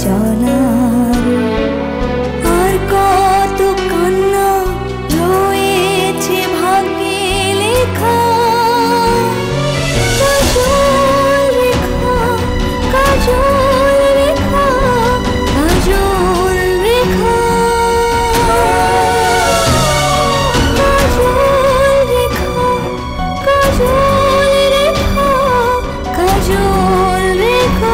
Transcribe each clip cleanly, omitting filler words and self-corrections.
চলার আর কত কান্না রয়েছে ভাগ্যে লেখা কাজল রেখা কাজল রেখা কাজল রেখা কাজল রেখা কাজল রেখা কাজল রেখা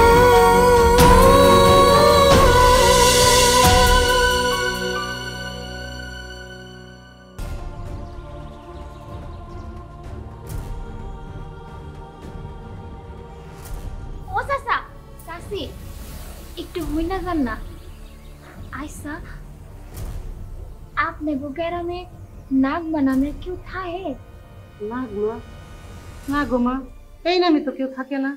ও চাচা চাচি একটু হই না যান না আইসা আপনি গ্রামে নাগমা নামের কেউ থাকে? নাগমা? না গো মা, এই নামে তো কেউ থাকে না।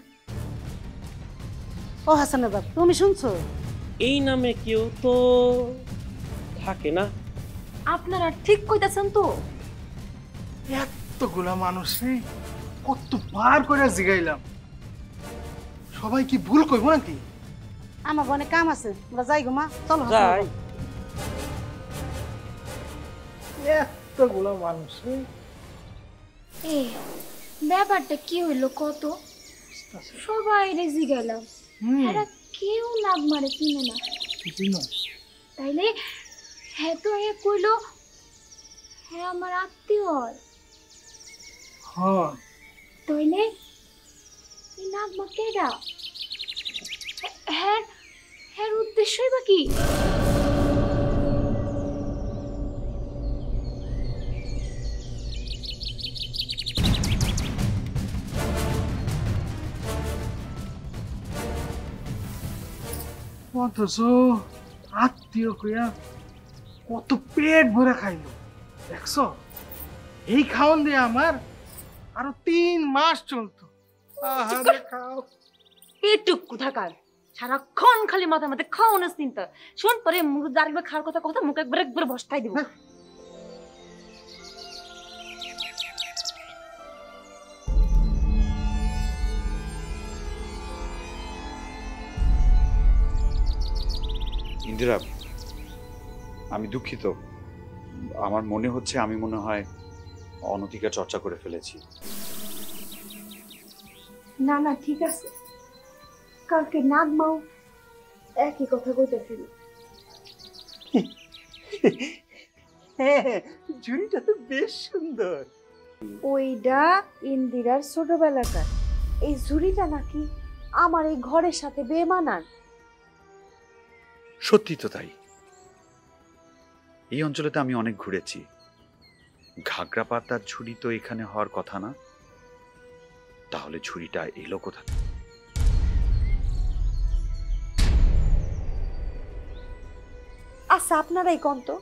ও হাসানের বাপ, তুমি শুনছো? এই নামে কেউ তো থাকে না। আপনারা ঠিক কইতাছেন তো? এতগুলা মানুষ নেই, কতবার করে জিগাইলাম, সবাই কি ভুল কইব নাকি? আমার বনে কাম আছে, আমরা যাই গো মা, চলো যাই। এতগুলা মানুষ নেই। এ ব্যাপারটা কি হইলো কত? সবাই রে জিগাইলাম, এরা কেউ নাগমারে চিনে না। তাইলে হ্যাঁ তো এ কইলো হ্যাঁ আমার আত্মীয় হয়। তাইলে এই নাগমা কেডা? হ্যাঁ হ্যাঁ উদ্দেশ্যই বা কি? অথচ আত্মীয় কইয়া কত পেট ভরে খাইলো, দেখছ? এই খাওন দিয়ে আমার আরো 3 মাস চলতো। আহারে খাও। পেটুক কোথাকার, সারাক্ষণ খালি মাথার মধ্যে খাওয়ানোর চিন্তা। শোন পরে মুখ দাঁড়িয়ে খাওয়ার কথা কথা মুখে একবার একবার বসতাই দিব। ইন্দিরা, আমি দুঃখিত। আমার মনে হচ্ছে আমি মনে হয় অনতিকা চর্চা করে ফেলেছি। না না ঠিক আছে, কালকে নাগমাও একই কথা কইতেছিল। হ্যাঁ, ঝুড়িটা তো বেশ সুন্দর। ওইটা ইন্দিরার ছোটবেলাকার। এই ঝুড়িটা নাকি আমার এই ঘরের সাথে বেমানান। সত্যি তো তাই। এই অঞ্চলে তো আমি অনেক ঘুরেছি। ঘাগরা পাতার ঝুড়ি তো এখানে হওয়ার কথা না। তাহলে ঝুড়িটা এলো কোথা থেকে? আচ্ছা আপনারাই কোন তো,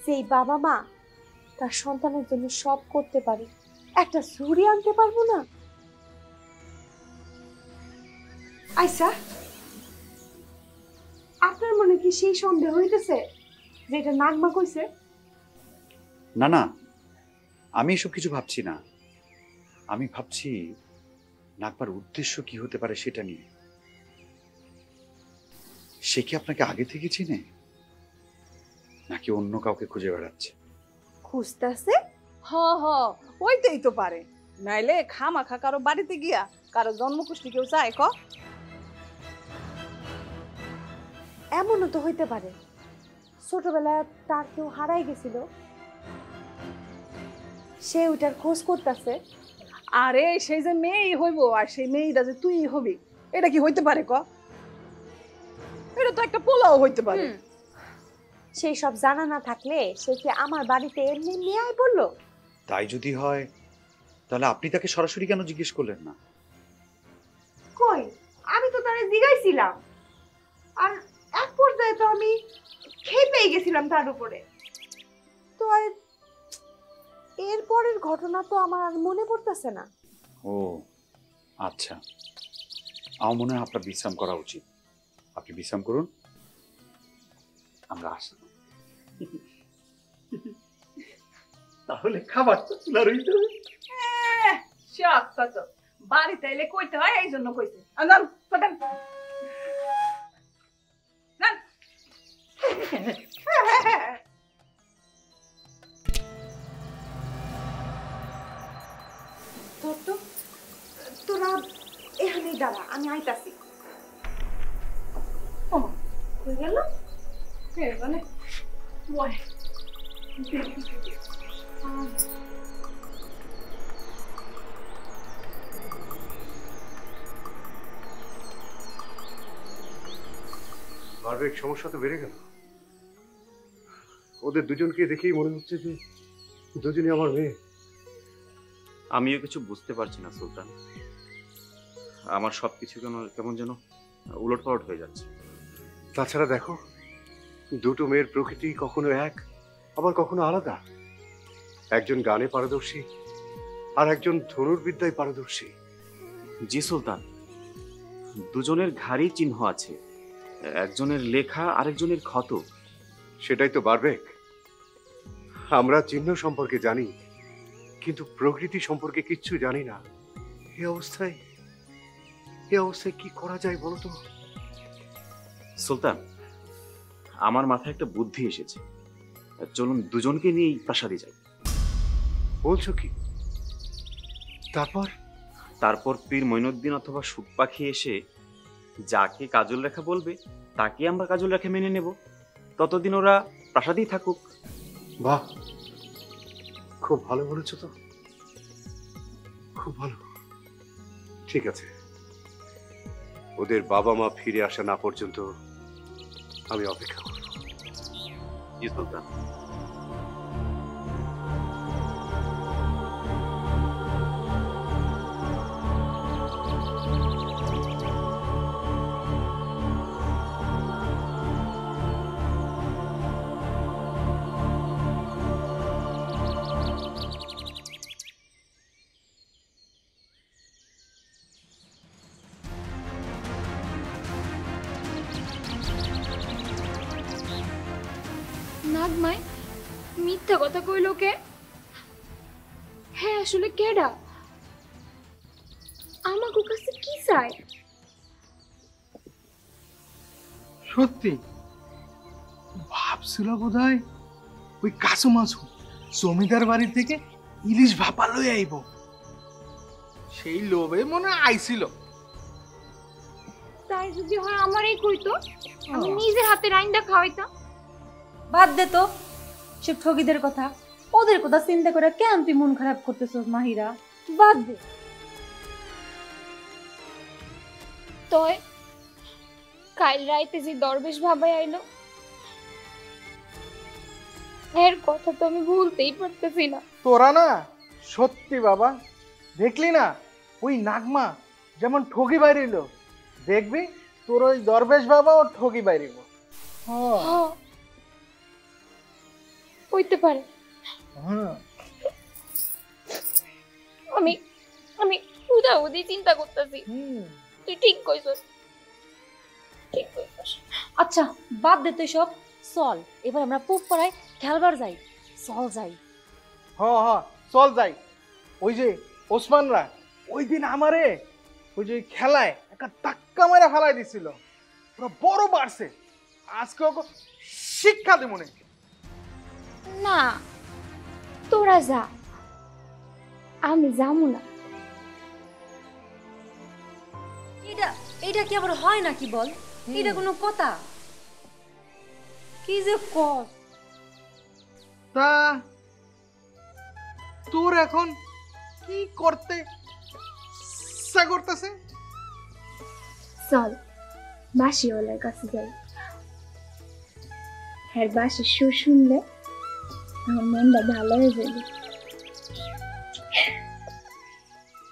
সেই বাবা মা তার সন্তানের জন্য সব করতে পারে, একটা ঝুড়ি আনতে পারবো না? আচ্ছা আপনার মনে কি সেই সন্দেহ হইতেছে যে এটা নাগমা কইছে? না না, আমি এসব কিছু ভাবছি না। আমি ভাবছি নাগবার উদ্দেশ্য কি হতে পারে সেটা নিয়ে। সে কি আপনাকে আগে থেকে চিনে, নাকি অন্য কাউকে খুঁজে বেড়াচ্ছে? খুঁজতেছে। হ হ, ওইটাই তো পারে। নাইলে খামাখা কারো বাড়িতে গিয়া কারো জন্মকুষ্টি কেউ চায় ক? এমনও তো হইতে পারে ছোটবেলায় তার কেউ হারাই গেছিল, সে ওইটার খোঁজ করতেছে। আরে সেই যে মেয়েই হইব আর সেই মেয়েটা যে তুই হবি, এটা কি হইতে পারে ক? এটা তো একটা পোলাও হইতে পারে। সেই সব জানা না থাকলে সে কি আমার বাড়িতে এমনি নিয়ে আই বললো? তাই যদি হয় তাহলে আপনি তাকে সরাসরি কেন জিজ্ঞেস করলেন না? কই, আমি তো তারে জিগাইছিলাম, আর এক পর্যায়ে তো আমি খেপেই গেছিলাম তার উপরে। তো আর এরপরের ঘটনা তো আমার আর মনে পড়তেছে না। ও আচ্ছা, আমার মনে হয় আপনার বিশ্রাম করা উচিত। আপনি বিশ্রাম করুন, আমরা আসি। তাহলে খাবারটা তুলা রইতে হবে। সব কত বাড়িতে এলে কইতে হয়, এই জন্য কইছে। আনন্দ তো তোরা এখানেই দাঁড়া, আমি আইতাছি। হয়ে গেল মানে বয় বারবার সমস্যা তো বেড়ে গেল। ওদের দুজনকে দেখেই মনে হচ্ছে যে দুজনই আমার মেয়ে। আমিও কিছু বুঝতে পারছি না সুলতান, আমার সবকিছু কেমন যেন উলটপালট হয়ে যাচ্ছে। তাছাড়া দেখো, দুটো মেয়ের প্রকৃতি কখনো এক, আবার কখনো আলাদা। একজন গানে পারদর্শী আর একজন ধনুর্বিদ্যায় পারদর্শী। জি সুলতান, দুজনের ঘাড়ি চিহ্ন আছে, একজনের লেখা আরেকজনের ক্ষত। সেটাই তো বারবেক, আমরা চিহ্ন সম্পর্কে জানি কিন্তু প্রকৃতি সম্পর্কে কিচ্ছু জানি না। এই অবস্থায় কি করা যায় বলো তো? সুলতান, আমার মাথায় একটা বুদ্ধি এসেছে, চলুন দুজনকে নিয়ে প্রাসাদে যাই। বলছো কি? তারপর পীর মঈনুদ্দিন অথবা সুখ পাখি এসে যাকে কাজল রেখা বলবে তাকে আমরা কাজল রেখা মেনে নেব। ততদিন ওরা প্রাসাদেই থাকুক। বাহ, খুব ভালো বলেছো তো, খুব ভালো। ঠিক আছে, ওদের বাবা মা ফিরে আসা না পর্যন্ত আমি অপেক্ষা করব। জি সুলতান। নাগমাই মিথ্যা কথা কইল কে? হ্যাঁ আসলে কেডা? আমাকে কাছে কি চাই? সত্যি ভাবছিল বোধহয় ওই কাসু মাছু জমিদার বাড়ি থেকে ইলিশ ভাপা লই আইব, সেই লোভে মনে আইছিল। তাই যদি হয় আমারই কইতো, আমি নিজের হাতে রাইন্দা খাওয়াইতাম। বাদ দে তো সব ঠগিদের কথা, ওদের কথা চিন্তা করে কেন তুই মন খারাপ করতেছস মাহিরা? বাদ দে। তয় কাল রাইতে যে দরবেশ ভাবাই আইলো, এর কথা তো আমি ভুলতেই পারতেছি না। তোরা না সত্যি বাবা, দেখলি না ওই নাগমা যেমন ঠগি বাইরিল, দেখবি তোর ওই দরবেশ বাবা ও ঠগি বাইরিব। হইতে পারে। আমি আমি উদি চিন্তা করতেছি। তুই ঠিক কইছস, ঠিক কইছস। আচ্ছা বাদ দে তুই সব, চল এবার আমরা পুপ পাড়ায় খেলবার যাই। চল যাই। চল যাই। ওই যে ওসমানরা ওই দিন আমারে ওই যে খেলায় একটা ধাক্কা মেরে ফেলাই দিছিল, ওরা বড় বাড়ছে, আজকে ওকে শিক্ষা দেব মনে। না তোরা যা, আমি যাবো না। এটা কি আবার হয় নাকি বল? এটা কোনো কথা? কি যে কর। তা তোর এখন কি করতে ইচ্ছা করতেছে? চল বাঁশিওয়ালার কাছে যাই, হ্যাঁ বাঁশির সুর শুনলে আমার মনটা ভালো হয়ে যাবে।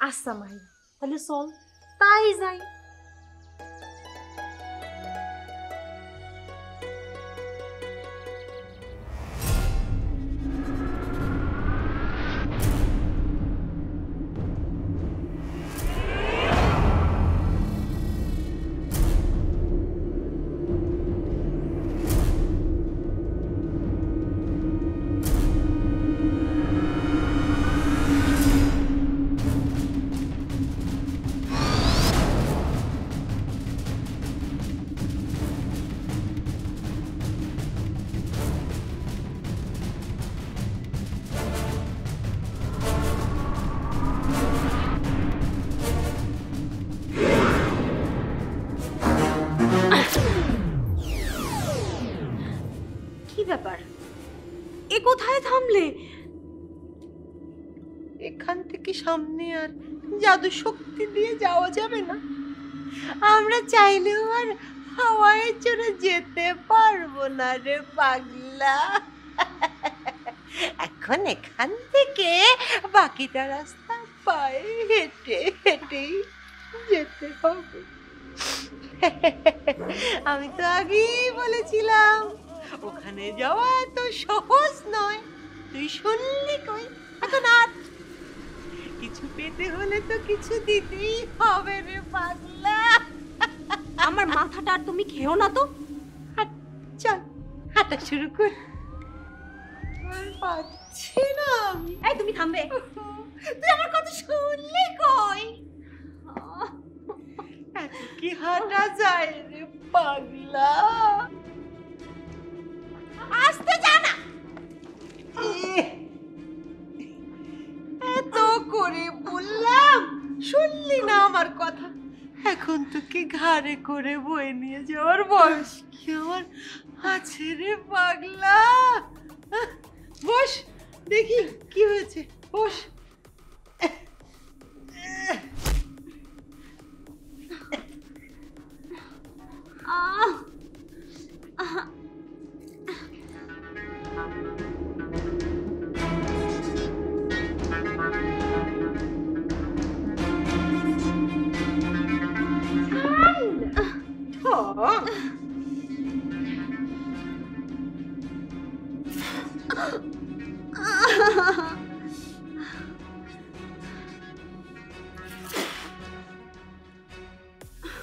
আচ্ছা মাহিরা, তাহলে চল তাই যাই। ব্যাপার, এ কোথায় থামলে? এখান থেকে সামনে আর জাদু শক্তি দিয়ে যাওয়া যাবে না। আমরা চাইলেও আর হাওয়ায় চড়ে যেতে পারবো না রে পাগলা। এখন এখান থেকে বাকিটা রাস্তা পায়ে হেঁটে হেঁটেই যেতে হবে। আমি তো আগেই বলেছিলাম ওখানে যাওয়া এত সহজ নয়। তুই শুনলি কই? এখন আর কিছু পেতে হলে তো কিছু দিতেই হবে রে পাগলা। আমার মাথাটা আর তুমি খেও না তো। চল হাঁটা শুরু কর। পাচ্ছি না আমি। এই তুমি থামবে? তুই আমার কথা শুনলি কই? এত কি হাঁটা যায় রে পাগলা? আসতে জানা এত করে বললাম, শুনলি না আমার কথা? এখন তোকে ঘাড়ে করে বয়ে নিয়ে যাওয়ার বয়স কি আমার আছে রে পাগলা? বস, দেখি কি হয়েছে। বস।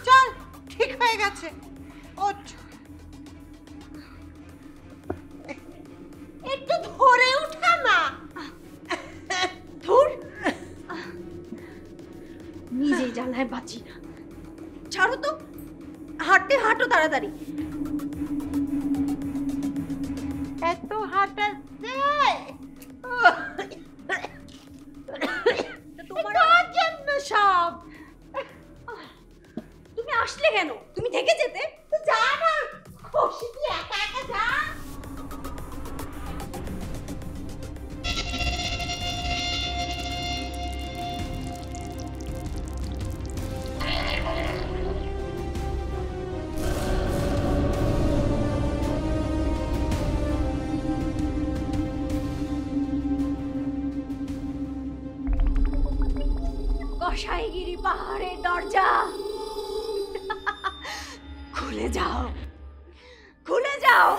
চল, ঠিক হয়ে গেছে। ওঠ, একটু ধরে উঠা না। ধুর, নিজেই জ্বালায় বাঁচি না। ছাড়ো তো, হাঁটতে হাঁটো তাড়াতাড়ি। এত হাঁটাচ্ছে তোমার জন্য সব। তুমি আসলে কেন? তুমি থেকে যেতে। যা না, খুশি তুই একা একা যা। কসাইগিরি পাহাড়ের দরজা খুলে যাও, খুলে যাও।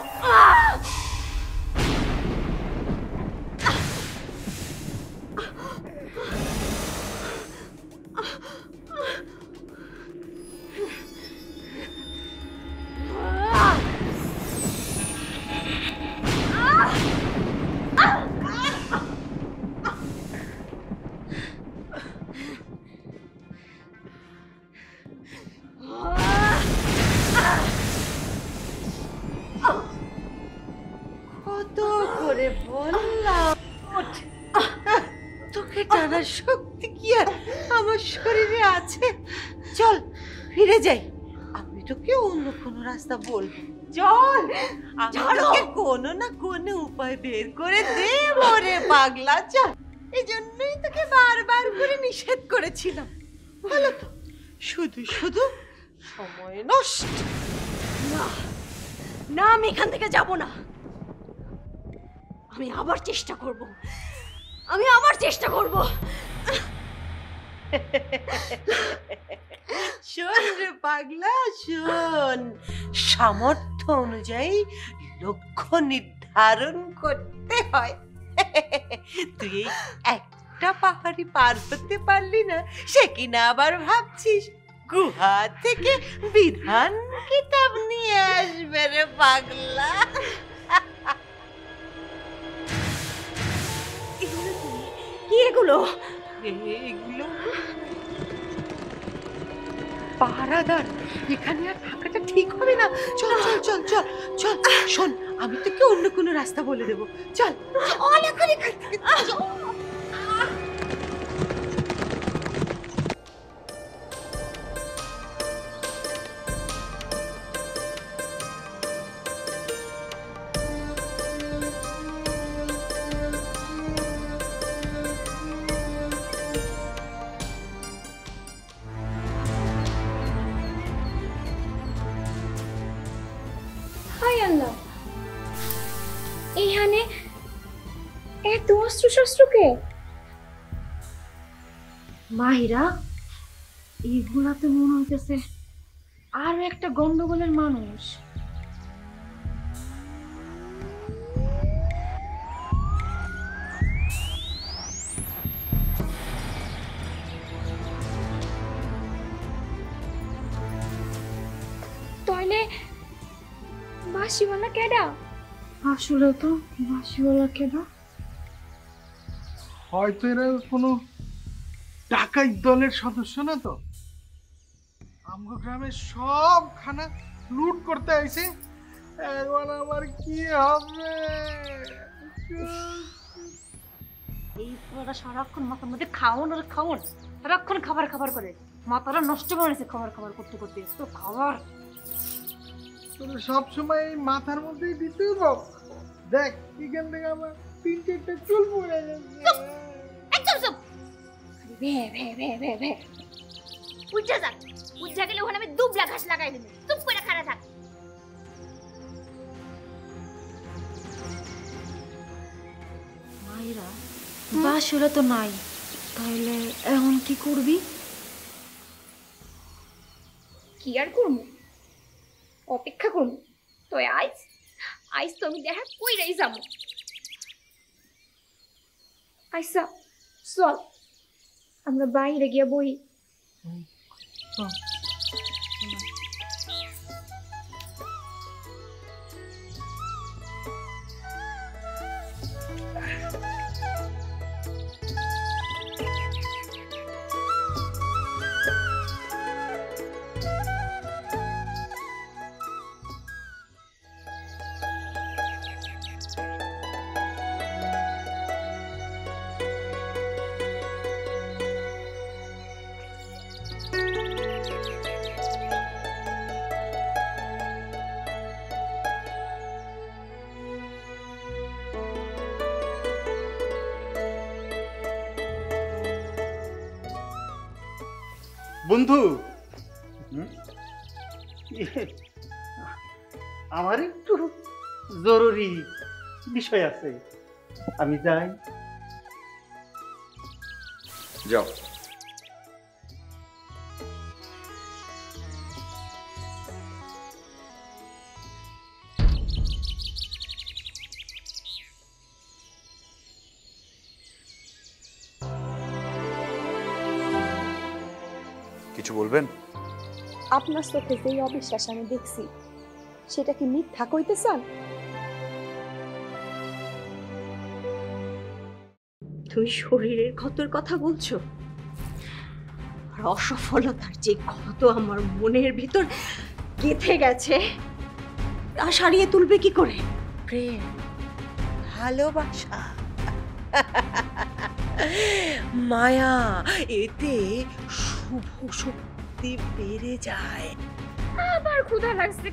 কত করে বললাম তোকে টানার শক্তি কি আর আমার শরীরে আছে? চল ফিরে যাই, আমি তোকে অন্য কোনো রাস্তা বলবো। চল, আমি তোকে কোনো না কোনো উপায় বের করে দেব রে পাগলা। চল, এই জন্যই তোকে বারবার করে নিষেধ করেছিলাম। ভালো তো, শুধু শুধু সময় নষ্ট। না না, আমি এখান থেকে যাব না। আমি আবার চেষ্টা করব, আমি আবার চেষ্টা করব। শোন রে পাগলা, শোন, সামর্থ্য অনুযায়ী লক্ষ্য নির্ধারণ করতে হয়। তুই এই একটা পাহাড়ি পার হতে পারলি না, সে কিনা আবার ভাবছিস গুহা থেকে বিধান কিতাব নিয়ে আসবে রে পাগলা। কি এগুলো? এগুলো পাহারাদার, এখানে আর থাকাটা ঠিক হবে না। চল চল চল চল চল, শোন, আমি তোকে অন্য কোনো রাস্তা বলে দেবো। চল, অনেক এখান থেকে চল। হায় আল্লাহ, এইখানে এত অস্ত্র শস্ত্রকে? মাহিরা, এইগুলাতে মনে হইতেছে আরো একটা গন্ডগোলের মানুষ। তাইলে বাসিওয়ালা কেডা? আসলে তো বাসিওয়ালা কেডা? হয়তো এরা কোনো ডাকাত দলের সদস্য না তো? আমগো গ্রামের সব খানা লুট করতে আইছে। এখন আমার কি হবে? এই পুরোটা সারাক্ষণ মাথার মধ্যে খাওন আর খাওন, সারাক্ষণ খাবার খাবার করে মাথাটা নষ্ট করে নিয়েছে। খাবার খাবার করতে করতে এত খাবার তোরা সবসময় এই মাথার মধ্যেই দিতে হবে। দেখ এখান থেকে আমার 3-4টা চুল পড়ে গেছে। একদম চুপ! ভে ভে ভে ভে ভে উঠে যাক, উঠে গেলে ওখানে আমি দুবলা ঘাস লাগাই দেব। চুপ করে খাড়া থাক। মাইরা, বাসুরা তো নাই, তাহলে এখন কি করবি? কি আর করবো? অপেক্ষা করবো। তো আইস আইস তো আমি দেখা কইরাই যাবো। আইসা চল আমরা বাইরে গিয়া বই। বন্ধু, আমার একটু জরুরি বিষয় আছে, আমি যাই। যাও। কিছু বলবেন? আপনার চোখে যেই অবিশ্বাস আমি দেখছি সেটা কি মিথ্যা কইতে চান? তুমি শরীরের ক্ষতের কথা বলছো, আর অসফলতার যে ক্ষত আমার মনের ভিতর গেঁথে গেছে তা সারিয়ে তুলবে কি করে? প্রেম, ভালোবাসা, মায়া, এতে শুভ শক্তি বেড়ে যায়। আবার ক্ষুধা লাগছে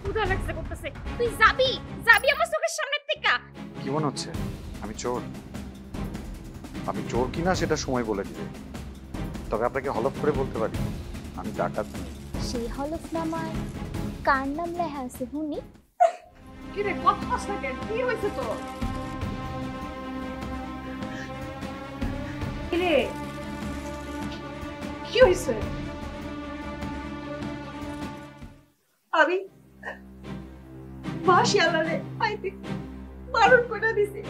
করতেছে। তুই যাবি যাবি আমার চোখের সামনে থেকে। কি মনে হচ্ছে আমি চোর? আমি চোর কিনা সেটা সময় বলে দিবে। তবে আপনাকে হলফ করে বলতে পারি আমি ডাকাত নই। সেই হলফনামায় কার নাম লেখা আছে শুনি? কি রে, কথা আছে কেন? কি হয়েছে তো? কি রে, কি হয়েছে? আমি বাসিয়ালারে আইতে বারণ করে দিছি।